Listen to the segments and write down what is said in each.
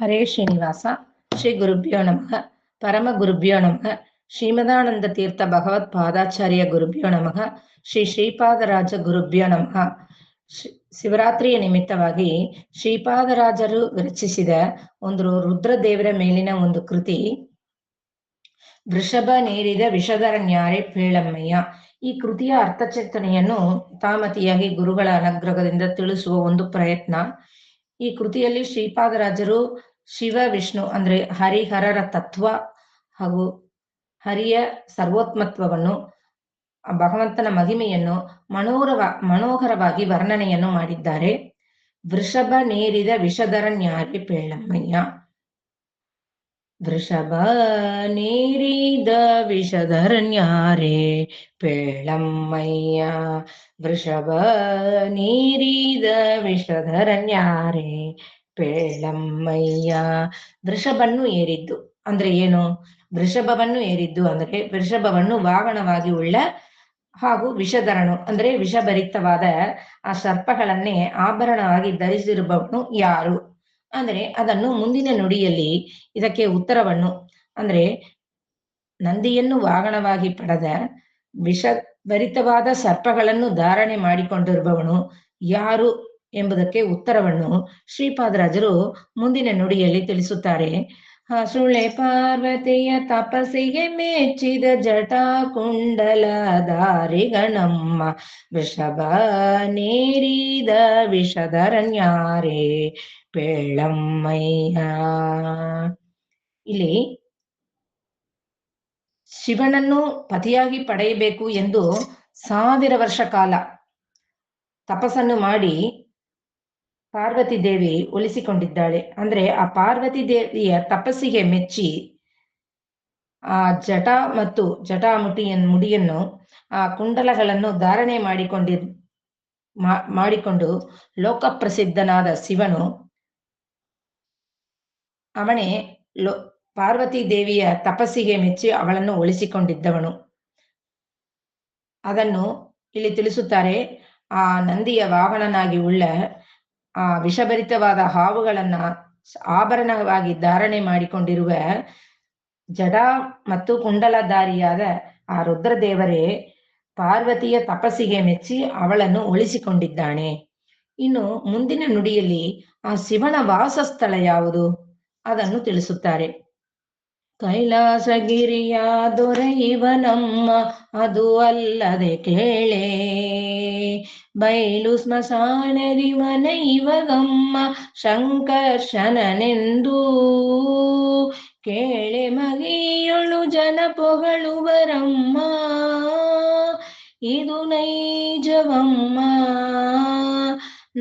ಹರೇ ಶ್ರೀನಿವಾಸ. ಶ್ರೀ ಗುರುಭ್ಯೋ ನಮಃ. ಪರಮ ಗುರುಭ್ಯೋ ನಮಃ. ಶ್ರೀಮದಾನಂದ ತೀರ್ಥ ಭಗವತ್ಪಾದಾಚಾರ್ಯ ಗುರುಭ್ಯೋ ನಮಃ. ಶ್ರೀ ಶ್ರೀಪಾದರಾಜ ಗುರುಭ್ಯೋ ನಮಃ. ಶಿವರಾತ್ರಿಯ ನಿಮಿತ್ತವಾಗಿ ಶ್ರೀಪಾದರಾಜರು ರಚಿಸಿದ ಒಂದು ರುದ್ರದೇವರ ಮೇಲಿನ ಒಂದು ಕೃತಿ ವೃಷಭ ನೇರಿದ ವಿಷಧರ ನ್ಯಾರೆ ಪೇಳಮ್ಮಯ್ಯ. ಈ ಕೃತಿಯ ಅರ್ಥಚಿಂತನೆಯನ್ನು ಯಥಾಮತಿಯಾಗಿ ಗುರುಗಳ ಅನುಗ್ರಹದಿಂದ ತಿಳಿಸುವ ಒಂದು ಪ್ರಯತ್ನ. ಈ ಕೃತಿಯಲ್ಲಿ ಶ್ರೀಪಾದರಾಜರು ಶಿವ ವಿಷ್ಣು ಅಂದ್ರೆ ಹರಿಹರರ ತತ್ವ ಹಾಗೂ ಹರಿಯ ಸರ್ವೋತ್ಮತ್ವವನ್ನು, ಭಗವಂತನ ಮಹಿಮೆಯನ್ನು ಮನೋಹರವಾಗಿ ವರ್ಣನೆಯನ್ನು ಮಾಡಿದ್ದಾರೆ. ವೃಷಭ ನೇರಿದ ವಿಷಧರ ನ್ಯಾರೆ ಪೇಳಮ್ಮಯ್ಯ. ವೃಷಭ ನೇರಿದ ವಿಷಧರ ನ್ಯಾರೆ ಪೇಳಮ್ಮಯ್ಯ. ವೃಷಭ ನೇರಿದ ವಿಷಧರ ನ್ಯಾರೆ ಪೇಳಮ್ಮಯ್ಯ. ವೃಷಭವನ್ನು ಏರಿದ್ದು ಅಂದ್ರೆ ಏನು? ವೃಷಭವನ್ನು ಏರಿದ್ದು ಅಂದ್ರೆ ವೃಷಭವನ್ನು ವಾಹನವಾಗಿ ಉಳ್ಳ ಹಾಗೂ ವಿಷಧರನು ಅಂದ್ರೆ ವಿಷಭರಿತವಾದ ಆ ಸರ್ಪಗಳನ್ನೇ ಆಭರಣವಾಗಿ ಧರಿಸಿರುವವನು ಯಾರು ಅಂದ್ರೆ ಅದನ್ನು ಮುಂದಿನ ನುಡಿಯಲ್ಲಿ ಇದಕ್ಕೆ ಉತ್ತರವನ್ನು ಅಂದ್ರೆ ನಂದಿಯನ್ನು ವಾಹನವಾಗಿ ಪಡೆದ ವಿಷಭರಿತವಾದ ಸರ್ಪಗಳನ್ನು ಧಾರಣೆ ಮಾಡಿಕೊಂಡಿರುವವನು ಯಾರು ಎಂಬುದಕ್ಕೆ ಉತ್ತರವನ್ನು ಶ್ರೀಪಾದರಾಜರು ಮುಂದಿನ ನುಡಿಯಲ್ಲಿ ತಿಳಿಸುತ್ತಾರೆ. ಸುಳೆ ಪಾರ್ವತಿಯ ತಪಸ್ಸಿಗೆ ಮೆಚ್ಚಿದ ಜಟಾ ಕುಂಡಲಧಾರಿಗಣಮ್ಮ. ವೃಷಭ ನೇರಿದ ವಿಷಧರ ನ್ಯಾರೆ ಪೇಳಮ್ಮಯ್ಯ. ಇಲ್ಲಿ ಶಿವನನ್ನು ಪತಿಯಾಗಿ ಪಡೆಯಬೇಕು ಎಂದು 1000 ವರ್ಷ ಕಾಲ ತಪಸ್ಸನ್ನು ಮಾಡಿ ಪಾರ್ವತಿ ದೇವಿ ಒಲಿಸಿಕೊಂಡಿದ್ದಾಳೆ. ಅಂದ್ರೆ ಆ ಪಾರ್ವತಿ ದೇವಿಯ ತಪಸ್ಸಿಗೆ ಮೆಚ್ಚಿ ಆ ಜಟ ಮತ್ತು ಮುಡಿಯನ್ನು ಆ ಕುಂಡಲಗಳನ್ನು ಧಾರಣೆ ಮಾಡಿಕೊಂಡು ಲೋಕಪ್ರಸಿದ್ಧನಾದ ಶಿವನು ಅವನೇ ಪಾರ್ವತಿ ದೇವಿಯ ತಪಸ್ಸಿಗೆ ಮೆಚ್ಚಿ ಅವಳನ್ನು ಒಲಿಸಿಕೊಂಡಿದ್ದವನು. ಅದನ್ನು ಇಲ್ಲಿ ತಿಳಿಸುತ್ತಾರೆ. ಆ ನಂದಿಯ ವಾಹನನಾಗಿ ಉಳ್ಳ ಆ ವಿಷಭರಿತವಾದ ಹಾವುಗಳನ್ನ ಆಭರಣವಾಗಿ ಧಾರಣೆ ಮಾಡಿಕೊಂಡಿರುವ ಜಡ ಮತ್ತು ಕುಂಡಲಧಾರಿಯಾದ ಆ ರುದ್ರದೇವರೇ ಪಾರ್ವತಿಯ ತಪಸ್ಸಿಗೆ ಮೆಚ್ಚಿ ಅವಳನ್ನು ಒಲಿಸಿಕೊಂಡಿದ್ದಾನೆ. ಇನ್ನು ಮುಂದಿನ ನುಡಿಯಲ್ಲಿ ಆ ಶಿವನ ವಾಸಸ್ಥಳ ಯಾವುದು ಅದನ್ನು ತಿಳಿಸುತ್ತಾರೆ. ಕೈಲಾಸಗಿರಿಯ ದೊರೆಯುವನಮ್ಮ ಅದು ಅಲ್ಲದೆ ಕೇಳೆ. ಬಯಲು ಸ್ಮಶಾನದಿ ಮನೆಯುವಗಮ್ಮ ಶಂಕರ್ಷಣನೆಂದು. ಕೇಳೆ ಮಗಿಯೊಳು ಜನ ಪೊಗಳುವರಮ್ಮ ಇದು ನೈಜವಮ್ಮ.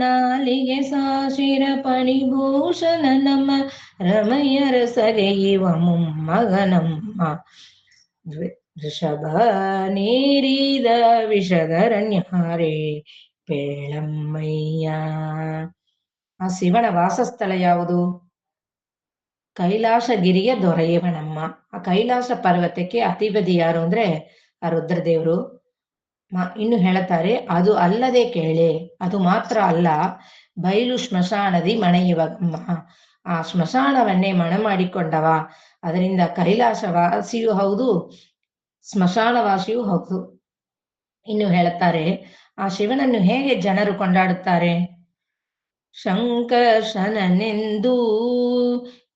ನಾಲಿಗೆ ಸಾಶಿರ ಪಣಿಭೂಷಣ ನಮ್ಮ ರಮಯರ ಸಗೆಯುವ ಮೊಮ್ಮಗನಮ್ಮ. ವೃಷಭ ನೇರಿದ ವಿಷಧರ ನ್ಯಾರೆ ಪೇಳಮ್ಮಯ್ಯ. ಆ ಶಿವನ ವಾಸಸ್ಥಳ ಯಾವುದು? ಕೈಲಾಸಗಿರಿಯ ದೊರೆಯವನಮ್ಮ. ಆ ಕೈಲಾಸ ಪರ್ವತಕ್ಕೆ ಅಧಿಪತಿ ಯಾರು ಅಂದ್ರೆ ಆ ರುದ್ರದೇವರು. ಇನ್ನು ಹೇಳುತ್ತಾರೆ, ಅದು ಅಲ್ಲದೆ ಕೇಳೆ, ಅದು ಮಾತ್ರ ಅಲ್ಲ, ಬಯಲು ಸ್ಮಶಾನದಿ ಮಣೆಯುವಗಮ್ಮ. ಆ ಸ್ಮಶಾನವನ್ನೇ ಮಣ ಮಾಡಿಕೊಂಡವ. ಅದರಿಂದ ಕೈಲಾಸವಾಸಿಯೂ ಹೌದು, ಸ್ಮಶಾನವಾಸಿಯೂ ಹೌದು. ಇನ್ನು ಹೇಳುತ್ತಾರೆ, ಆ ಶಿವನನ್ನು ಹೇಗೆ ಜನರು ಕೊಂಡಾಡುತ್ತಾರೆ? ಶಂಕರ್ಷಣನೆಂದು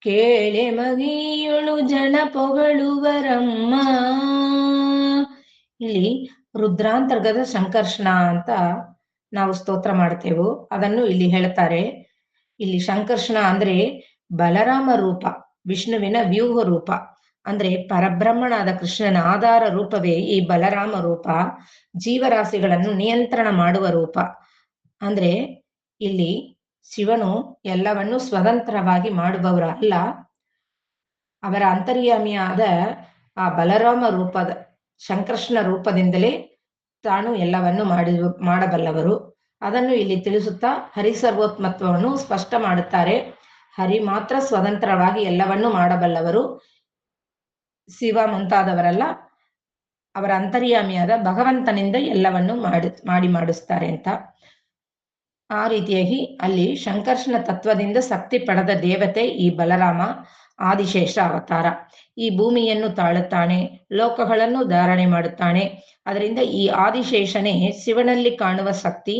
ಕೇಳೆ ಮಗಿಯೊಳು ಜನ ಪೊಗಳುವರಮ್ಮ. ಇಲ್ಲಿ ರುದ್ರಾಂತರ್ಗದ ಶಂಕರ್ಷಣ ಅಂತ ನಾವು ಸ್ತೋತ್ರ ಮಾಡ್ತೇವೆ. ಅದನ್ನು ಇಲ್ಲಿ ಹೇಳ್ತಾರೆ. ಇಲ್ಲಿ ಶಂಕರ್ಷಣ ಅಂದ್ರೆ ಬಲರಾಮ ರೂಪ, ವಿಷ್ಣುವಿನ ವ್ಯೂಹ ರೂಪ. ಅಂದ್ರೆ ಪರಬ್ರಹ್ಮನಾದ ಕೃಷ್ಣನ ಆಧಾರ ರೂಪವೇ ಈ ಬಲರಾಮ ರೂಪ. ಜೀವರಾಶಿಗಳನ್ನು ನಿಯಂತ್ರಣ ಮಾಡುವ ರೂಪ. ಅಂದ್ರೆ ಇಲ್ಲಿ ಶಿವನು ಎಲ್ಲವನ್ನು ಸ್ವತಂತ್ರವಾಗಿ ಮಾಡುವವರು ಅಲ್ಲ, ಅವರ ಅಂತರ್ಯಾಮಿಯಾದ ಆ ಬಲರಾಮ ರೂಪದ ಶಂಕರ್ಷಣ ರೂಪದಿಂದಲೇ ತಾನು ಎಲ್ಲವನ್ನು ಮಾಡಬಲ್ಲವರು. ಅದನ್ನು ಇಲ್ಲಿ ತಿಳಿಸುತ್ತಾ ಹರಿ ಸರ್ವೋತ್ಮತ್ವವನ್ನು ಸ್ಪಷ್ಟ ಮಾಡುತ್ತಾರೆ. ಹರಿ ಮಾತ್ರ ಸ್ವತಂತ್ರವಾಗಿ ಎಲ್ಲವನ್ನು ಮಾಡಬಲ್ಲವರು, ಶಿವ ಮುಂತಾದವರೆಲ್ಲ ಅವರ ಅಂತರ್ಯಾಮಿಯಾದ ಭಗವಂತನಿಂದ ಎಲ್ಲವನ್ನು ಮಾಡಿಸ್ತಾರೆ ಅಂತ. ಆ ರೀತಿಯಾಗಿ ಅಲ್ಲಿ ಶಂಕರ್ಷಣ ತತ್ವದಿಂದ ಶಕ್ತಿ ಪಡೆದ ದೇವತೆ ಈ ಬಲರಾಮ ಆದಿಶೇಷ ಅವತಾರ. ಈ ಭೂಮಿಯನ್ನು ತಾಳುತ್ತಾನೆ, ಲೋಕಗಳನ್ನು ಧಾರಣೆ ಮಾಡುತ್ತಾನೆ. ಅದರಿಂದ ಈ ಆದಿಶೇಷನೇ ಶಿವನಲ್ಲಿ ಕಾಣುವ ಶಕ್ತಿ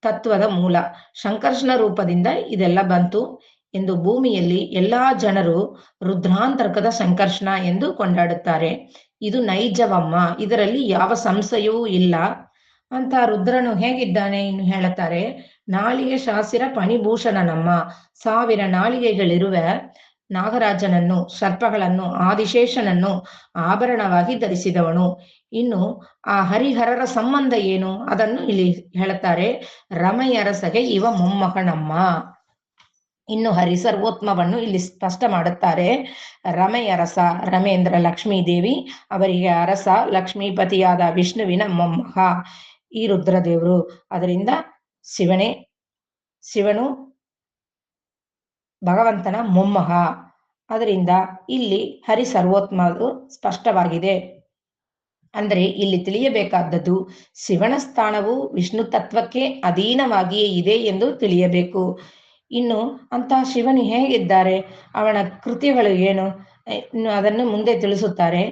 ತತ್ವದ ಮೂಲ. ಶಂಕರ್ಷಣ ರೂಪದಿಂದ ಇದೆಲ್ಲ ಬಂತು ಎಂದು ಭೂಮಿಯಲ್ಲಿ ಎಲ್ಲಾ ಜನರು ರುದ್ರಾಂತರ್ಗದ ಸಂಕರ್ಷಣ ಎಂದು ಕೊಂಡಾಡುತ್ತಾರೆ. ಇದು ನೈಜವಮ್ಮ, ಇದರಲ್ಲಿ ಯಾವ ಸಂಶಯವೂ ಇಲ್ಲ ಅಂತ. ರುದ್ರನು ಹೇಗಿದ್ದಾನೆ ಇನ್ನು ಹೇಳುತ್ತಾರೆ. ನಾಲಿಗೆ ಶಾಸಿರ ಫಣಿಭೂಷಣನಮ್ಮ, 1000 ನಾಲಿಗೆಗಳಿರುವ ನಾಗರಾಜನನ್ನು, ಸರ್ಪಗಳನ್ನು, ಆದಿಶೇಷನನ್ನು ಆಭರಣವಾಗಿ ಧರಿಸಿದವನು. ಇನ್ನು ಆ ಹರಿಹರರ ಸಂಬಂಧ ಏನು ಅದನ್ನು ಇಲ್ಲಿ ಹೇಳುತ್ತಾರೆ. ರಮೆಯರಸಗೆ ಇವ ಮೊಮ್ಮಗನಮ್ಮ. ಇನ್ನು ಹರಿಸರ್ವೋತ್ಮವನ್ನು ಇಲ್ಲಿ ಸ್ಪಷ್ಟ ಮಾಡುತ್ತಾರೆ. ರಮೆಯರಸ, ರಮೇಂದ್ರ ಲಕ್ಷ್ಮೀ ದೇವಿ, ಅವರಿಗೆ ಅರಸ ಲಕ್ಷ್ಮೀಪತಿಯಾದ ವಿಷ್ಣುವಿನ ಮೊಮ್ಮಗ ಈ ರುದ್ರದೇವರು. ಅದರಿಂದ ಶಿವನು ಭಗವಂತನ ಮೊಮ್ಮಗ. ಅದರಿಂದ ಇಲ್ಲಿ ಹರಿ ಸರ್ವೋತ್ಮದು ಸ್ಪಷ್ಟವಾಗಿದೆ. ಅಂದರೆ ಇಲ್ಲಿ ತಿಳಿಯಬೇಕಾದದ್ದು ಶಿವನ ಸ್ಥಾನವು ವಿಷ್ಣು ತತ್ವಕ್ಕೆ ಅಧೀನವಾಗಿಯೇ ಇದೆ ಎಂದು ತಿಳಿಯಬೇಕು. ಇನ್ನು ಅಂತಹ ಶಿವನು ಹೇಗಿದ್ದಾರೆ, ಅವನ ಕೃತ್ಯಗಳು ಏನು, ಇನ್ನು ಅದನ್ನು ಮುಂದೆ ತಿಳಿಸುತ್ತಾರೆ.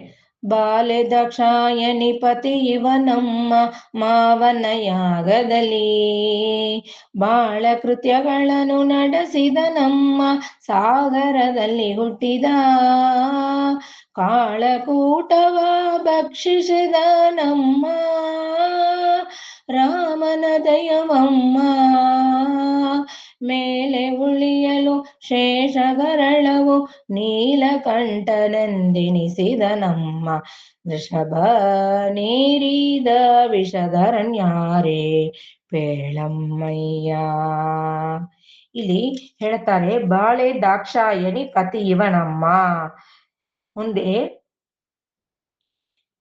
ಬಾಲೆ ದಾಕ್ಷಾಯಣಿ ಪತಿ ಇವನಮ್ಮ, ಮಾವನ ಯಾಗದಲ್ಲಿ ಬಾಳ ಕೃತ್ಯಗಳನ್ನು ನಡೆಸಿದ ನಮ್ಮ, ಸಾಗರದಲ್ಲಿ ಹುಟ್ಟಿದ ಕಾಳಕೂಟವ ಭಕ್ಷಿಸಿದ ನಮ್ಮ, ರಾಮನ ದಯವಮ್ಮ. ಮೇಲೆ ಉಳಿಯಲು ಶೇಷಗರಳವು ನೀಲಕಂಠನೆಂದೆನಿಸಿದ ನಮ್ಮ, ವೃಷಭ ನೀರಿದ ವಿಷಧರಣ್ಯಾರೇ ಪೇಳಮ್ಮಯ್ಯ. ಇಲ್ಲಿ ಹೇಳ್ತಾರೆ, ಬಾಳೆ ದಾಕ್ಷಾಯಣಿ ಪತಿ ಇವನಮ್ಮ. ಮುಂದೆ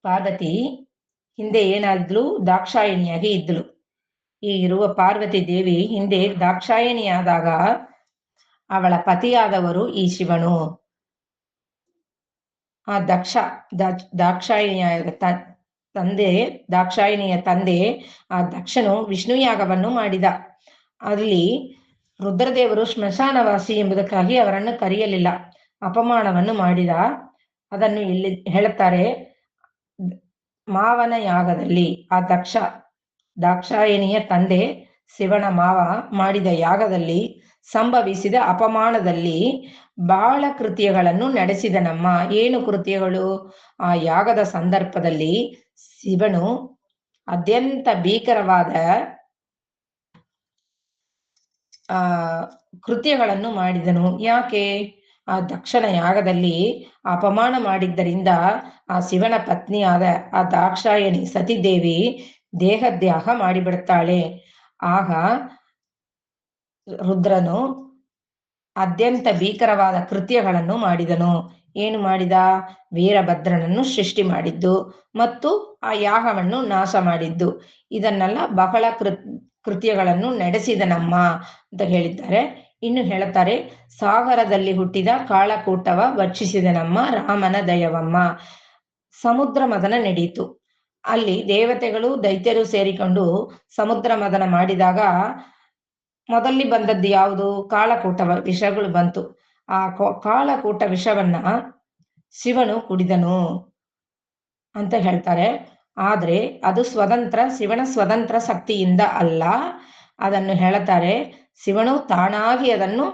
ಪಾರ್ವತಿ ಹಿಂದೆ ಏನಾದ್ಲು, ದಾಕ್ಷಾಯಣಿಯಾಗಿ ಇದ್ಲು. ಈಗಿರುವ ಪಾರ್ವತಿ ದೇವಿ ಹಿಂದೆ ದಾಕ್ಷಾಯಣಿಯಾದಾಗ ಅವಳ ಪತಿಯಾದವರು ಈ ಶಿವನು. ಆ ದಾಕ್ಷಾಯಣಿಯ ತಂದೆ ಆ ದಕ್ಷನು ವಿಷ್ಣು ಯಾಗವನ್ನು ಮಾಡಿದ. ಅಲ್ಲಿ ರುದ್ರದೇವರು ಸ್ಮಶಾನವಾಸಿ ಎಂಬುದಕ್ಕಾಗಿ ಅವರನ್ನು ಕರೆಯಲಿಲ್ಲ, ಅಪಮಾನವನ್ನು ಮಾಡಿದ. ಅದನ್ನು ಇಲ್ಲಿ ಹೇಳುತ್ತಾರೆ. ಮಾವನ ಯಾಗದಲ್ಲಿ ಆ ದಾಕ್ಷಾಯಣಿಯ ತಂದೆ ಶಿವನ ಮಾವ ಮಾಡಿದ ಯಾಗದಲ್ಲಿ ಸಂಭವಿಸಿದ ಅಪಮಾನದಲ್ಲಿ ಬಾಳ ಕೃತ್ಯಗಳನ್ನು ನಡೆಸಿದ ನಮ್ಮ. ಏನು ಕೃತ್ಯಗಳು? ಆ ಯಾಗದ ಸಂದರ್ಭದಲ್ಲಿ ಶಿವನು ಅತ್ಯಂತ ಭೀಕರವಾದ ಕೃತ್ಯಗಳನ್ನು ಮಾಡಿದನು. ಯಾಕೆ? ಆ ದಕ್ಷನ ಯಾಗದಲ್ಲಿ ಅಪಮಾನ ಮಾಡಿದ್ದರಿಂದ ಆ ಶಿವನ ಪತ್ನಿಯಾದ ಆ ದಾಕ್ಷಾಯಣಿ ಸತಿದೇವಿ ದೇಹತ್ಯಾಗ ಮಾಡಿಬಿಡ್ತಾಳೆ. ಆಗ ರುದ್ರನು ಅತ್ಯಂತ ಭೀಕರವಾದ ಕೃತ್ಯಗಳನ್ನು ಮಾಡಿದನು. ಏನು ಮಾಡಿದ? ವೀರಭದ್ರನನ್ನು ಸೃಷ್ಟಿ ಮಾಡಿದ್ದು ಮತ್ತು ಆ ಯಾಗವನ್ನು ನಾಶ ಮಾಡಿದ್ದು, ಇದನ್ನೆಲ್ಲ ಬಹಳ ಕೃತ್ಯಗಳನ್ನು ನಡೆಸಿದ ನಮ್ಮ ಅಂತ ಹೇಳಿದ್ದಾರೆ. ಇನ್ನು ಹೇಳುತ್ತಾರೆ, ಸಾಗರದಲ್ಲಿ ಹುಟ್ಟಿದ ಕಾಳಕೂಟವ ಭಕ್ಷಿಸಿದ ನಮ್ಮ, ರಾಮನ ದಯವಮ್ಮ. ಸಮುದ್ರ ಮದನ ನಡೆಯಿತು. ಅಲ್ಲಿ ದೇವತೆಗಳು ದೈತ್ಯರು ಸೇರಿಕೊಂಡು ಸಮುದ್ರ ಮದನ ಮಾಡಿದಾಗ ಮೊದಲಿ ಬಂದದ್ದು ಯಾವುದು? ಕಾಳಕೂಟ ವಿಷಗಳು ಬಂತು. ಆ ಕಾಳಕೂಟ ವಿಷವನ್ನ ಶಿವನು ಕುಡಿದನು ಅಂತ ಹೇಳ್ತಾರೆ. ಆದ್ರೆ ಅದು ಶಿವನ ಸ್ವತಂತ್ರ ಶಕ್ತಿಯಿಂದ ಅಲ್ಲ. ಅದನ್ನು ಹೇಳುತ್ತಾರೆ, ಶಿವನು ತಾನಾಗಿ ಅದನ್ನು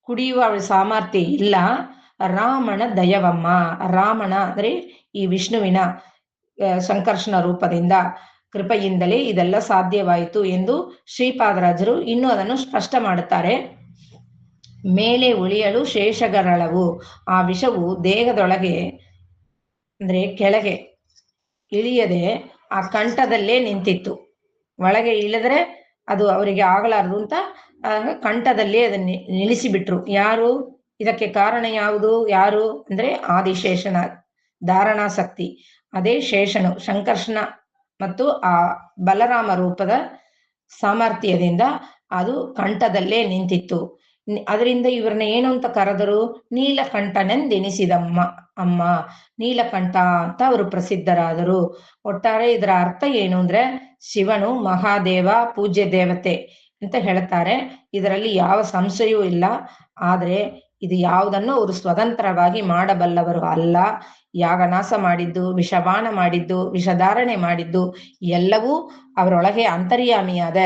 ಕುಡಿಯುವ ಸಾಮರ್ಥ್ಯ ಇಲ್ಲ. ರಾಮನ ದಯವಮ್ಮ. ರಾಮನ ಅಂದ್ರೆ ಈ ವಿಷ್ಣುವಿನ ಸಂಕರ್ಷಣ ರೂಪದಿಂದ ಕೃಪೆಯಿಂದಲೇ ಇದೆಲ್ಲ ಸಾಧ್ಯವಾಯಿತು ಎಂದು ಶ್ರೀಪಾದರಾಜರು ಇನ್ನು ಅದನ್ನು ಸ್ಪಷ್ಟ ಮಾಡುತ್ತಾರೆ. ಮೇಲೆ ಉಳಿಯಲು ಶೇಷಗರಳವು. ಆ ವಿಷವು ದೇಹದೊಳಗೆ ಅಂದ್ರೆ ಕೆಳಗೆ ಇಳಿಯದೆ ಆ ಕಂಠದಲ್ಲೇ ನಿಂತಿತ್ತು. ಒಳಗೆ ಇಳಿದ್ರೆ ಅದು ಅವರಿಗೆ ಆಗಲಾರದು ಅಂತ ಕಂಠದಲ್ಲೇ ಅದನ್ನ ನಿಲ್ಲಿಸಿಬಿಟ್ರು. ಯಾರು? ಇದಕ್ಕೆ ಕಾರಣ ಯಾವುದು? ಯಾರು ಅಂದ್ರೆ ಆದಿಶೇಷನ ಧಾರಣಾಶಕ್ತಿ. ಅದೇ ಶೇಷನು ಸಂಕರ್ಷಣ ಮತ್ತು ಆ ಬಲರಾಮ ರೂಪದ ಸಾಮರ್ಥ್ಯದಿಂದ ಅದು ಕಂಠದಲ್ಲೇ ನಿಂತಿತ್ತು. ಅದರಿಂದ ಇವ್ರನ್ನ ಏನು ಅಂತ ಕರೆದರು? ನೀಲಕಂಠನೆಂದೆನಿಸಿದಮ್ಮ ಅಮ್ಮ, ನೀಲಕಂಠ ಅಂತ ಅವರು ಪ್ರಸಿದ್ಧರಾದರು. ಒಟ್ಟಾರೆ ಇದರ ಅರ್ಥ ಏನು ಅಂದ್ರೆ, ಶಿವನು ಮಹಾದೇವ, ಪೂಜ್ಯ ದೇವತೆ ಅಂತ ಹೇಳ್ತಾರೆ. ಇದರಲ್ಲಿ ಯಾವ ಸಂಶಯವೂ ಇಲ್ಲ. ಆದ್ರೆ ಇದು ಯಾವುದನ್ನು ಅವರು ಸ್ವತಂತ್ರವಾಗಿ ಮಾಡಬಲ್ಲವರು ಅಲ್ಲ. ಯಾಗನಾಶ ಮಾಡಿದ್ದು, ವಿಷಪಾನ ಮಾಡಿದ್ದು, ವಿಷಧಾರಣೆ ಮಾಡಿದ್ದು ಎಲ್ಲವೂ ಅವರೊಳಗೆ ಅಂತರ್ಯಾಮಿಯಾದ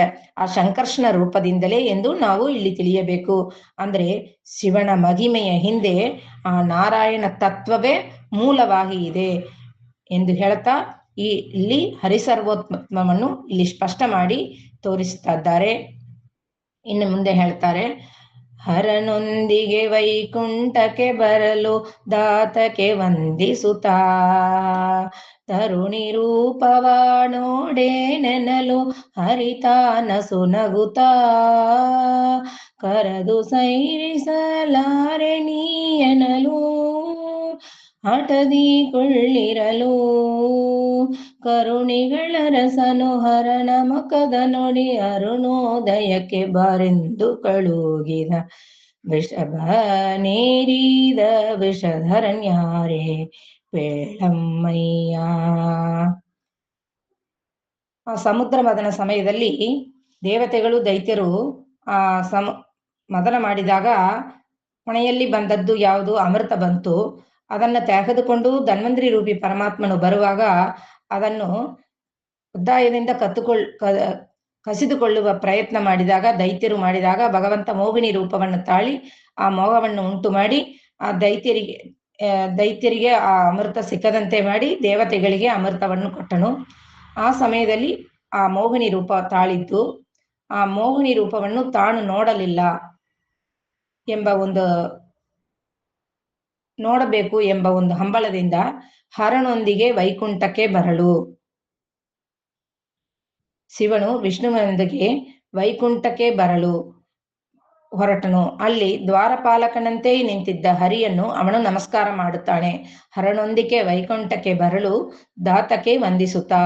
ಆ ಶಂಕರ್ಷಣ ರೂಪದಿಂದಲೇ ಎಂದು ನಾವು ಇಲ್ಲಿ ತಿಳಿಯಬೇಕು. ಅಂದ್ರೆ ಶಿವನ ಮಹಿಮೆಯ ಹಿಂದೆ ಆ ನಾರಾಯಣ ತತ್ವವೇ ಮೂಲವಾಗಿ ಇದೆ ಎಂದು ಹೇಳ್ತಾ ಇಲ್ಲಿ ಹರಿಸರ್ವೋತ್ತಮವನ್ನು ಇಲ್ಲಿ ಸ್ಪಷ್ಟ ಮಾಡಿ ತೋರಿಸ್ತಾ ಇದ್ದಾರೆ. ಇನ್ನು ಮುಂದೆ ಹೇಳ್ತಾರೆ, ಹರನೊಂದಿಗೆ ವೈಕುಂಠಕ್ಕೆ ಬರಲು ದಾತಕ್ಕೆ ವಂದಿಸುತ್ತಾ, ತರುಣಿ ರೂಪವ ನೋಡೆ ನೆನಲು ಹರಿತಾನಸು ನಗುತ್ತಾ, ಕರದು ಸೈರಿಸಲಾರೆ ನೀ ಎನಲು ಹಠದಿ ಕೊಳ್ಳಿರಲು, ಕರುಣಿಗಳ ರಸನು ಹರಣ ಮುಖದ ನುಡಿ ಅರುಣೋದಯಕ್ಕೆ ಬಾರೆಂದು ಕಳುಗಿದ, ವಿಷಭ ನೇರಿದ ವಿಷಧರಣ್ಯಾರೇ ಬೇಳಮ್ಮಯ್ಯ. ಆ ಸಮುದ್ರ ಮದನ ಸಮಯದಲ್ಲಿ ದೇವತೆಗಳು ದೈತ್ಯರು ಆ ಮದನ ಮಾಡಿದಾಗ ಮನೆಯಲ್ಲಿ ಬಂದದ್ದು ಯಾವುದು? ಅಮೃತ ಬಂತು. ಅದನ್ನ ತೆಗೆದುಕೊಂಡು ಧನ್ವಂತರಿ ರೂಪಿ ಪರಮಾತ್ಮನು ಬರುವಾಗ ಅದನ್ನು ಉದ್ದಾಯದಿಂದ ಕಸಿದುಕೊಳ್ಳುವ ಪ್ರಯತ್ನ ಮಾಡಿದಾಗ, ದೈತ್ಯರು ಮಾಡಿದಾಗ, ಭಗವಂತ ಮೋಹಿನಿ ರೂಪವನ್ನು ತಾಳಿ ಆ ಮೋಹವನ್ನು ಉಂಟು ಮಾಡಿ ಆ ದೈತ್ಯರಿಗೆ ಆ ಅಮೃತ ಸಿಕ್ಕದಂತೆ ಮಾಡಿ ದೇವತೆಗಳಿಗೆ ಅಮೃತವನ್ನು ಕೊಟ್ಟನು. ಆ ಸಮಯದಲ್ಲಿ ಆ ಮೋಹಿನಿ ರೂಪ ತಾಳಿದ್ದು, ಆ ಮೋಹಿನಿ ರೂಪವನ್ನು ತಾನು ನೋಡಬೇಕು ಎಂಬ ಒಂದು ಹಂಬಲದಿಂದ ಹರನೊಂದಿಗೆ ವೈಕುಂಠಕ್ಕೆ ಬರಲು, ಶಿವನು ವಿಷ್ಣುವಿನೊಂದಿಗೆ ವೈಕುಂಠಕ್ಕೆ ಬರಲು ಹೊರಟನು. ಅಲ್ಲಿ ದ್ವಾರಪಾಲಕನಂತೆ ನಿಂತಿದ್ದ ಹರಿಯನ್ನು ಅವನು ನಮಸ್ಕಾರ ಮಾಡುತ್ತಾನೆ. ಹರನೊಂದಿಗೆ ವೈಕುಂಠಕ್ಕೆ ಬರಲು ದಾತಕ್ಕೆ ವಂದಿಸುತ್ತಾ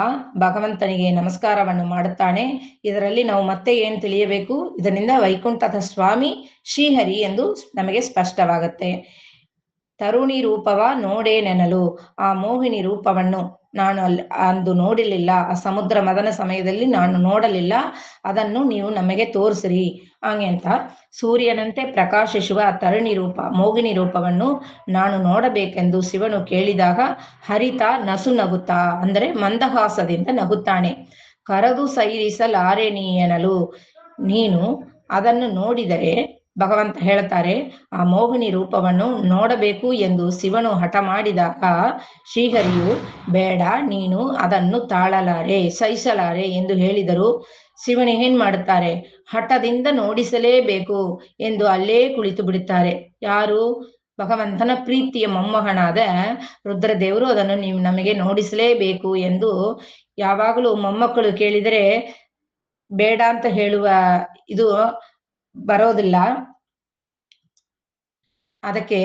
ಆ ಭಗವಂತನಿಗೆ ನಮಸ್ಕಾರವನ್ನು ಮಾಡುತ್ತಾನೆ. ಇದರಲ್ಲಿ ನಾವು ಮತ್ತೆ ಏನು ತಿಳಿಯಬೇಕು? ಇದರಿಂದ ವೈಕುಂಠದ ಸ್ವಾಮಿ ಶ್ರೀಹರಿ ಎಂದು ನಮಗೆ ಸ್ಪಷ್ಟವಾಗುತ್ತೆ. ತರುಣಿ ರೂಪವ ನೋಡೇ ನೆನಲು, ಆ ಮೋಹಿನಿ ರೂಪವನ್ನು ನಾನು ಅಂದು ನೋಡಲಿಲ್ಲ. ಆ ಸಮುದ್ರ ಮದನ ಸಮಯದಲ್ಲಿ ನಾನು ನೋಡಲಿಲ್ಲ. ಅದನ್ನು ನೀವು ನಮಗೆ ತೋರಿಸಿರಿ ಹಾಗೆ ಅಂತ ಸೂರ್ಯನಂತೆ ಪ್ರಕಾಶಿಸುವ ತರುಣಿ ರೂಪ, ಮೋಹಿನಿ ರೂಪವನ್ನು ನಾನು ನೋಡಬೇಕೆಂದು ಶಿವನು ಕೇಳಿದಾಗ ಹರಿತ ನಸು ನಗುತ್ತಾ ಅಂದರೆ ಮಂದಹಾಸದಿಂದ ನಗುತ್ತಾನೆ. ಕರದು ಸೈರಿಸಲಾರೆ ನೀ ಎನಲು, ನೀನು ಅದನ್ನು ನೋಡಿದರೆ, ಭಗವಂತ ಹೇಳ್ತಾರೆ, ಆ ಮೋಹಿನಿ ರೂಪವನ್ನು ನೋಡಬೇಕು ಎಂದು ಶಿವನು ಹಠ ಮಾಡಿದಾಗ ಶ್ರೀಹರಿಯು ಬೇಡ, ನೀನು ಅದನ್ನು ತಾಳಲಾರೆ, ಸಹಿಸಲಾರೆ ಎಂದು ಹೇಳಿದರು. ಶಿವನು ಏನ್ ಮಾಡುತ್ತಾರೆ? ಹಠದಿಂದ ನೋಡಿಸಲೇಬೇಕು ಎಂದು ಅಲ್ಲೇ ಕುಳಿತು ಬಿಡುತ್ತಾರೆ. ಯಾರು? ಭಗವಂತನ ಪ್ರೀತಿಯ ಮೊಮ್ಮಗನಾದ ರುದ್ರದೇವರು ಅದನ್ನು ನೀವು ನಮಗೆ ನೋಡಿಸಲೇಬೇಕು ಎಂದು. ಯಾವಾಗಲೂ ಮೊಮ್ಮಕ್ಕಳು ಕೇಳಿದರೆ ಬೇಡ ಅಂತ ಹೇಳುವ ಇದು ಬರೋದಿಲ್ಲ. ಅದಕ್ಕೆ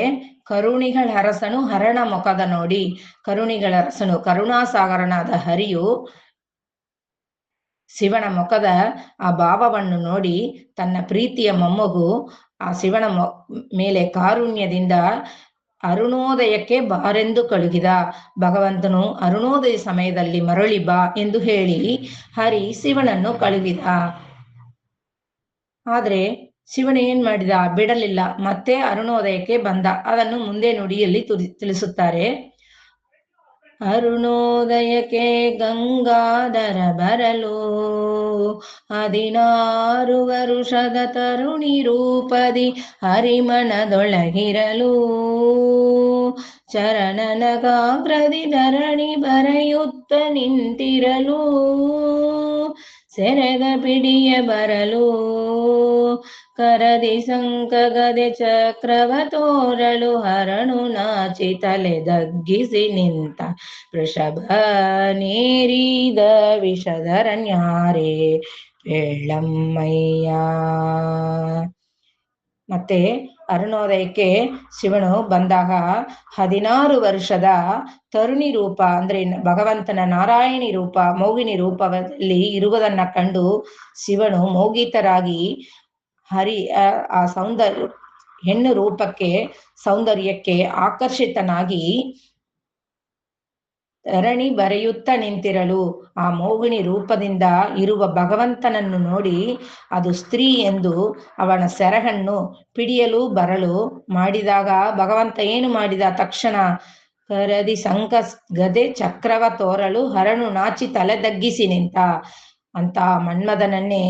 ಕರುಣಿಗಳ ಅರಸನು ಹರಣ ಮುಖದ ನೋಡಿ, ಕರುಣಿಗಳ ಅರಸನು ಕರುಣಾಸಾಗರನಾದ ಹರಿಯು ಶಿವನ ಮುಖದ ಆ ಭಾವವನ್ನು ನೋಡಿ ತನ್ನ ಪ್ರೀತಿಯ ಮೊಮ್ಮಗು ಆ ಶಿವನ ಮೇಲೆ ಕಾರುಣ್ಯದಿಂದ ಅರುಣೋದಯಕ್ಕೆ ಬಾರೆಂದು ಕಳುಹಿದ. ಭಗವಂತನು ಅರುಣೋದಯ ಸಮಯದಲ್ಲಿ ಮರಳಿ ಬಾ ಎಂದು ಹೇಳಿ ಹರಿ ಶಿವನನ್ನು ಕಳುಹಿದ. ಆದ್ರೆ ಶಿವನ ಏನ್ ಮಾಡಿದ? ಬಿಡಲಿಲ್ಲ, ಮತ್ತೆ ಅರುಣೋದಯಕ್ಕೆ ಬಂದ. ಅದನ್ನು ಮುಂದೆ ನುಡಿಯಲ್ಲಿ ತಿಳಿಸುತ್ತಾರೆ. ಅರುಣೋದಯಕ್ಕೆ ಗಂಗಾಧರ ಬರಲು 16 ವರುಷದ ತರುಣಿ ರೂಪದಿ ಹರಿಮನದೊಳಗಿರಲು, ಚರಣನಗಾಗ್ರದಿ ಧರಣಿ ಬರೆಯುತ್ತ ನಿಂತಿರಲು, ಸೆರೆದ ಪಿಡಿಯ ಬರಲು, ಕರದಿ ಸಂಕಗದೆ ಚಕ್ರವ ತೋರಲು, ಹರನು ನಾಚಿ ತಲೆ ದಗ್ಗಿಸಿ ನಿಂತ, ವೃಷಭ ನೇರಿದ ವಿಷಧರಣ್ಯಾರೇ ಬೇಳಮ್ಮಯ್ಯ. ಮತ್ತೆ ಅರುಣೋದಯಕ್ಕೆ ಶಿವನು ಬಂದಾಗ 16 ವರ್ಷದ ತರುಣಿ ರೂಪ ಅಂದ್ರೆ ಭಗವಂತನ ನಾರಾಯಣಿ ರೂಪ, ಮೋಹಿನಿ ರೂಪದಲ್ಲಿ ಇರುವುದನ್ನ ಕಂಡು ಶಿವನು ಮೋಹಿತರಾಗಿ ಆ ಸೌಂದರ್ಯ ಹೆಣ್ಣು ರೂಪಕ್ಕೆ ಸೌಂದರ್ಯಕ್ಕೆ ಆಕರ್ಷಿತನಾಗಿ ಧರಣಿ ಬರೆಯುತ್ತ ನಿಂತಿರಲು ಆ ಮೋಹಿನಿ ರೂಪದಿಂದ ಇರುವ ಭಗವಂತನನ್ನು ನೋಡಿ ಅದು ಸ್ತ್ರೀ ಎಂದು ಅವನ ಸೆರಗನ್ನು ಪಿಡಿಯಲು ಬರಲು ಮಾಡಿದಾಗ ಭಗವಂತ ಏನು ಮಾಡಿದ? ತಕ್ಷಣ ಕರದಿ ಸಂಕ ಗದೆ ಚಕ್ರವ ತೋರಲು ಹರನು ನಾಚಿ ತಲೆದಗ್ಗಿಸಿ ನಿಂತ ಅಂತ ಮನ್ಮಥನನ್ನೇ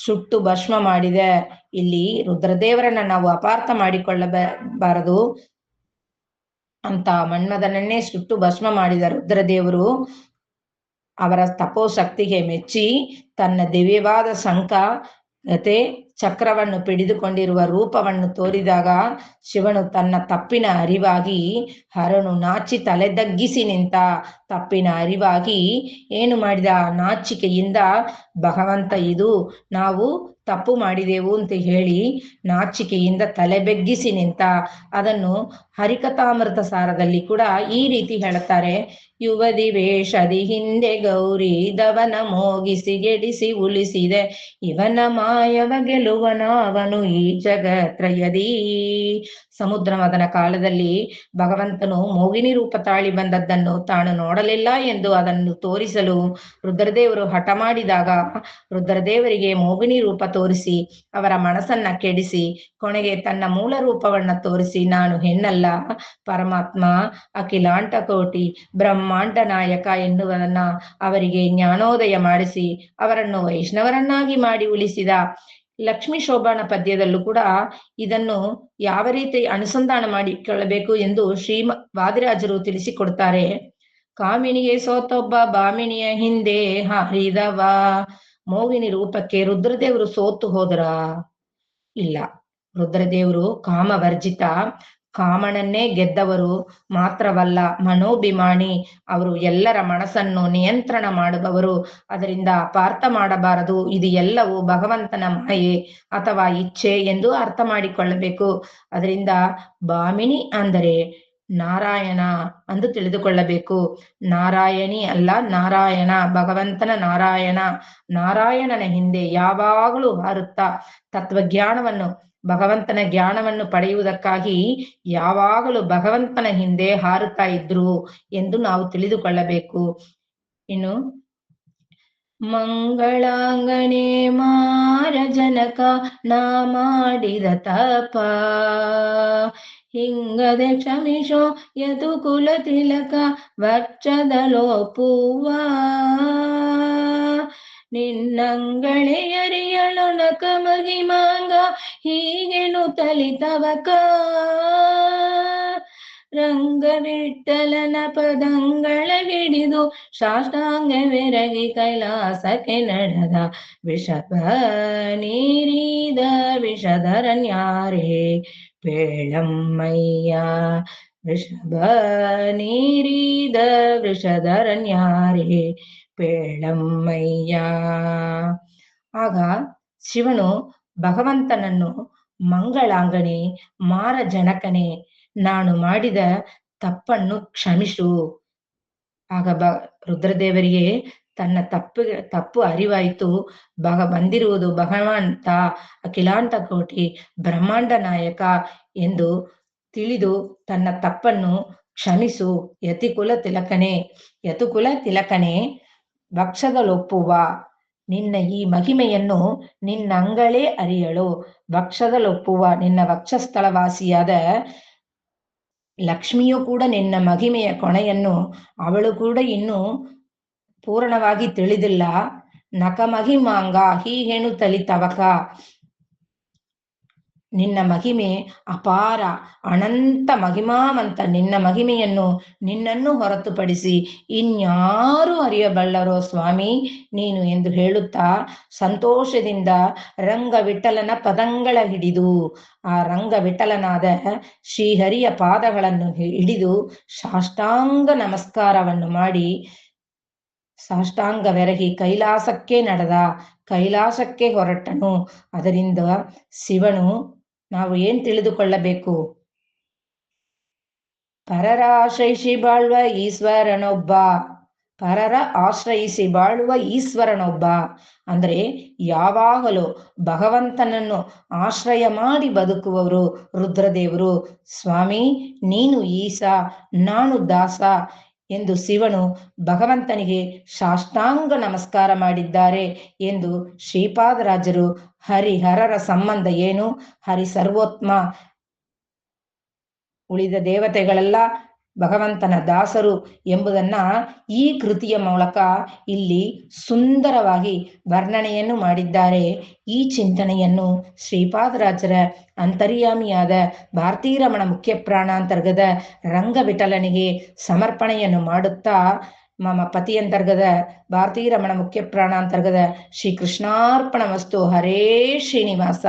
ಸುಟ್ಟು ಭಸ್ಮ ಮಾಡಿದೆ. ಇಲ್ಲಿ ರುದ್ರದೇವರನ್ನ ನಾವು ಅಪಾರ್ಥ ಮಾಡಿಕೊಳ್ಳಬಾರದು. ಅಂತ ಮನ್ಮಥನನ್ನೇ ಸುಟ್ಟು ಭಸ್ಮ ಮಾಡಿದ ರುದ್ರದೇವರು ಅವರ ತಪೋಶಕ್ತಿಗೆ ಮೆಚ್ಚಿ ತನ್ನ ದಿವ್ಯವಾದ ಶಂಖ ಗತೆ ಚಕ್ರವನ್ನು ಪಿಡಿದುಕೊಂಡಿರುವ ರೂಪವನ್ನು ತೋರಿದಾಗ ಶಿವನು ತನ್ನ ತಪ್ಪಿನ ಅರಿವಾಗಿ ಹರನು ನಾಚಿ ತಲೆದಗ್ಗಿಸಿ ನಿಂತ. ತಪ್ಪಿನ ಅರಿವಾಗಿ ಏನು ಮಾಡಿದ? ನಾಚಿಕೆಯಿಂದ ಭಗವಂತ ಇದು ನಾವು ತಪ್ಪು ಮಾಡಿದೆವು ಅಂತ ಹೇಳಿ ನಾಚಿಕೆಯಿಂದ ತಲೆಬೆಗ್ಗಿಸಿ ನಿಂತ. ಅದನ್ನು ಹರಿಕಥಾಮೃತ ಸಾರದಲ್ಲಿ ಕೂಡ ಈ ರೀತಿ ಹೇಳುತ್ತಾರೆ. ಯುವದಿ ವೇಷದಿ ಹಿಂದೆ ಗೌರಿ ದವನ ಮೋಗಿಸಿ ಗೆಡಿಸಿ ಉಳಿಸಿದೆ, ಇವನ ಮಾಯವ ಗೆಲುವನ ಅವನು ಈ ಜಗತ್ರಯದಿ. ಸಮುದ್ರ ಮದನ ಕಾಲದಲ್ಲಿ ಭಗವಂತನು ಮೋಗಿನಿ ರೂಪ ತಾಳಿ ಬಂದದ್ದನ್ನು ತಾನು ನೋಡಲಿಲ್ಲ ಎಂದು ಅದನ್ನು ತೋರಿಸಲು ರುದ್ರದೇವರು ಹಠ ಮಾಡಿದಾಗ ರುದ್ರದೇವರಿಗೆ ಮೋಗಿನಿ ರೂಪ ತೋರಿಸಿ ಅವರ ಮನಸ್ಸನ್ನ ಕೆಡಿಸಿ ಕೊನೆಗೆ ತನ್ನ ಮೂಲ ರೂಪವನ್ನ ತೋರಿಸಿ ನಾನು ಹೆಣ್ಣಲ್ಲ ಪರಮಾತ್ಮ ಅಖಿಲಾಂಟ ಕೋಟಿ ಬ್ರಹ್ಮಾಂಡ ನಾಯಕ ಎನ್ನುವುದನ್ನ ಅವರಿಗೆ ಜ್ಞಾನೋದಯ ಮಾಡಿಸಿ ಅವರನ್ನು ವೈಷ್ಣವರನ್ನಾಗಿ ಮಾಡಿ ಉಳಿಸಿದ. ಲಕ್ಷ್ಮೀ ಶೋಭಾನ ಪದ್ಯದಲ್ಲೂ ಕೂಡ ಇದನ್ನು ಯಾವ ರೀತಿ ಅನುಸಂಧಾನ ಮಾಡಿಕೊಳ್ಳಬೇಕು ಎಂದು ವಾದಿರಾಜರು ತಿಳಿಸಿಕೊಡ್ತಾರೆ. ಕಾಮಿನಿಗೆ ಸೋತೊಬ್ಬ ಬಾಮಿನಿಯ ಹಿಂದೆ ಹರಿದವ. ಮೋಹಿನಿ ರೂಪಕ್ಕೆ ರುದ್ರದೇವರು ಸೋತು ಹೋದ್ರ? ಇಲ್ಲ. ರುದ್ರದೇವರು ಕಾಮವರ್ಜಿತ, ಕಾಮನನ್ನೇ ಗೆದ್ದವರು ಮಾತ್ರವಲ್ಲ ಮನೋಭಿಮಾನಿ. ಅವರು ಎಲ್ಲರ ಮನಸ್ಸನ್ನು ನಿಯಂತ್ರಣ ಮಾಡುವವರು. ಅದರಿಂದ ಅಪಾರ್ಥ ಮಾಡಬಾರದು. ಇದು ಎಲ್ಲವೂ ಭಗವಂತನ ಮಾಯೆ ಅಥವಾ ಇಚ್ಛೆ ಎಂದು ಅರ್ಥ ಮಾಡಿಕೊಳ್ಳಬೇಕು. ಅದರಿಂದ ಭಾಮಿನಿ ಅಂದರೆ ನಾರಾಯಣ ಎಂದು ತಿಳಿದುಕೊಳ್ಳಬೇಕು. ನಾರಾಯಣಿ ಅಲ್ಲ, ನಾರಾಯಣ, ಭಗವಂತನ ನಾರಾಯಣ. ನಾರಾಯಣನ ಹಿಂದೆ ಯಾವಾಗಲೂ ಹಾರುತ್ತಾ ತತ್ವಜ್ಞಾನವನ್ನು ಭಗವಂತನ ಜ್ಞಾನವನ್ನು ಪಡೆಯುವುದಕ್ಕಾಗಿ ಯಾವಾಗಲೂ ಭಗವಂತನ ಹಿಂದೆ ಹಾರುತ್ತಾ ಇದ್ರು ಎಂದು ನಾವು ತಿಳಿದುಕೊಳ್ಳಬೇಕು. ಇನ್ನು ಮಂಗಳಾಂಗಣೆ ಮಾರ ಜನಕ ನಾ ಮಾಡಿದ ತಪ ಹಿಂಗದೆ ಕ್ಷಮಿಸೋ ಯದುಕುಲ ತಿಲಕ ವಕ್ಷದಲೋಪುವ. ನಿನ್ನಂಗಳೆಯರಿಯಳು ನಕ ಮಹಿಮಾಂಗ ಹೀಗೆನು ತಲಿತವಕ. ರಂಗವಿಠಲನ ಪದಂಗಳ ಹಿಡಿದು ಸಾಷ್ಟಾಂಗವೆರಗಿ ಕೈಲಾಸಕ್ಕೆ ನಡೆದ ವಿಷಭ ನೀರಿದ ವಿಷಧರನ್ಯಾರೇ ಪೇಳಮ್ಮಯ್ಯ. ವಿಷಭ ನೀರಿದ ವಿಷಧರನ್ಯಾರೇ ಪೇಳಮ್ಮಯ್ಯ. ಆಗ ಶಿವನು ಭಗವಂತನನ್ನು ಮಂಗಳಾಂಗಣೆ ಮಾರ ಜನಕನೇ, ನಾನು ಮಾಡಿದ ತಪ್ಪನ್ನು ಕ್ಷಮಿಸು. ಆಗ ರುದ್ರದೇವರಿಗೆ ತನ್ನ ತಪ್ಪು ಅರಿವಾಯಿತು. ಬಂದಿರುವುದು ಭಗವಂತ ಅಖಿಲಾಂತ ಕೋಟಿ ಬ್ರಹ್ಮಾಂಡ ನಾಯಕ ಎಂದು ತಿಳಿದು ತನ್ನ ತಪ್ಪನ್ನು ಕ್ಷಮಿಸು ಯತಿಕುಲ ತಿಲಕನೇ. ಯತಿಕುಲ ತಿಲಕನೇ, ವಕ್ಷದಲೊಪ್ಪುವ ನಿನ್ನ ಈ ಮಹಿಮೆಯನ್ನು ನಿನ್ನಂಗಳೇ ಅರಿಯಳು. ವಕ್ಷದಲೊಪ್ಪುವ ನಿನ್ನ ವಕ್ಷಸ್ಥಳವಾಸಿಯಾದ ಲಕ್ಷ್ಮಿಯು ಕೂಡ ನಿನ್ನ ಮಹಿಮೆಯ ಕೊನೆಯನ್ನು ಅವಳು ಕೂಡ ಇನ್ನೂ ಪೂರ್ಣವಾಗಿ ತಿಳಿದಿಲ್ಲ. ನಕಮಹಿಮಾಂಗ ಹೀಗೇನು ತಲಿತವಕ. ನಿನ್ನ ಮಹಿಮೆ ಅಪಾರ, ಅನಂತ ಮಹಿಮಾವಂತ. ನಿನ್ನ ಮಹಿಮೆಯನ್ನು ನಿನ್ನನ್ನು ಹೊರತುಪಡಿಸಿ ಇನ್ಯಾರು ಅರಿಯಬಲ್ಲರೋ ಸ್ವಾಮಿ ನೀನು ಎಂದು ಹೇಳುತ್ತಾ ಸಂತೋಷದಿಂದ ರಂಗವಿಠಲನ ಪದಂಗಳ ಹಿಡಿದು, ಆ ರಂಗವಿಠಲನಾದ ಶ್ರೀಹರಿಯ ಪಾದಗಳನ್ನು ಹಿಡಿದು ಸಾಷ್ಟಾಂಗ ನಮಸ್ಕಾರವನ್ನು ಮಾಡಿ ಸಾಷ್ಟಾಂಗವೆರಗಿ ಕೈಲಾಸಕ್ಕೆ ನಡೆದ, ಕೈಲಾಸಕ್ಕೆ ಹೊರಟನು. ಅದರಿಂದ ಶಿವನು ನಾವು ಏನ್ ತಿಳಿದುಕೊಳ್ಳಬೇಕು? ಪರರಾಶ್ರಯಿಸಿ ಬಾಳ್ವ ಈಶ್ವರನೊಬ್ಬ. ಪರರ ಆಶ್ರಯಿಸಿ ಬಾಳುವ ಈಶ್ವರನೊಬ್ಬ. ಅಂದ್ರೆ ಯಾವಾಗಲೂ ಭಗವಂತನನ್ನು ಆಶ್ರಯ ಮಾಡಿ ಬದುಕುವವರು ರುದ್ರದೇವರು. ಸ್ವಾಮಿ, ನೀನು ಈಶ, ನಾನು ದಾಸ ಎಂದು ಶಿವನು ಭಗವಂತನಿಗೆ ಸಾಷ್ಟಾಂಗ ನಮಸ್ಕಾರ ಮಾಡಿದ್ದಾರೆ ಎಂದು ಶ್ರೀಪಾದರಾಜರು ಹರಿಹರರ ಸಂಬಂಧ ಏನು, ಹರಿ ಸರ್ವೋತ್ಮ, ಉಳಿದ ದೇವತೆಗಳೆಲ್ಲ ಭಗವಂತನ ದಾಸರು ಎಂಬುದನ್ನ ಈ ಕೃತಿಯ ಮೂಲಕ ಇಲ್ಲಿ ಸುಂದರವಾಗಿ ವರ್ಣನೆಯನ್ನು ಮಾಡಿದ್ದಾರೆ. ಈ ಚಿಂತನೆಯನ್ನು ಶ್ರೀಪಾದರಾಜರ ಅಂತರ್ಯಾಮಿಯಾದ ಭಾರತೀರಮಣ ಮುಖ್ಯ ಪ್ರಾಣಾಂತರ್ಗದ ರಂಗವಿಠಲನಿಗೆ ಸಮರ್ಪಣೆಯನ್ನು ಮಾಡುತ್ತಾ ಮಮ ಪತಿಯಂತರ್ಗದ ಭಾರತೀರಮಣ ಮುಖ್ಯ ಪ್ರಾಣಾಂತರ್ಗದ ಶ್ರೀ ಕೃಷ್ಣಾರ್ಪಣ ವಸ್ತು. ಹರೇ ಶ್ರೀನಿವಾಸ.